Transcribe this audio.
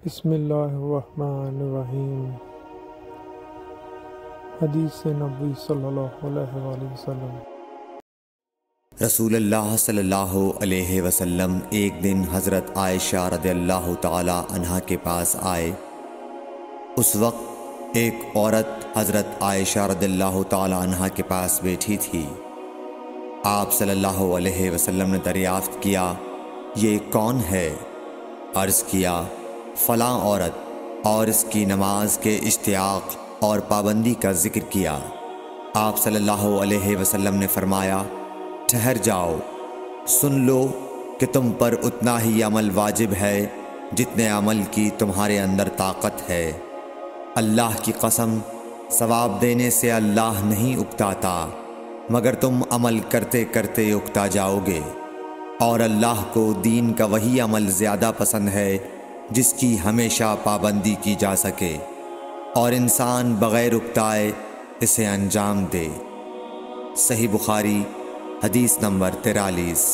بسم اللہ الرحمن الرحیم۔ حدیث نبوی صلی اللہ علیہ وآلہ وسلم۔ رسول اللہ صلی اللہ علیہ وسلم ایک دن حضرت عائشہ رضی اللہ تعالی عنہا کے پاس آئے۔ اس وقت ایک عورت حضرت عائشہ رضی اللہ تعالی عنہا کے پاس بیٹھی تھی۔ آپ صلی اللہ علیہ وسلم نے دریافت کیا، یہ کون ہے؟ عرض کیا، فلاں عورت، اور اس کی نماز کے اشتیاق اور پابندی کا ذکر کیا۔ آپ صلی اللہ علیہ وسلم نے فرمایا، ٹھہر جاؤ، سن لو کہ تم پر اتنا ہی عمل واجب ہے جتنے عمل کی تمہارے اندر طاقت ہے۔ اللہ کی قسم، ثواب دینے سے اللہ نہیں اکتاتا، مگر تم عمل کرتے کرتے اکتا جاؤ گے، اور اللہ کو دین کا وہی عمل زیادہ پسند ہے جس کی ہمیشہ پابندی کی جا سکے، اور انسان بغیر اکتائے اسے انجام دے۔ صحیح بخاری، حدیث نمبر 43۔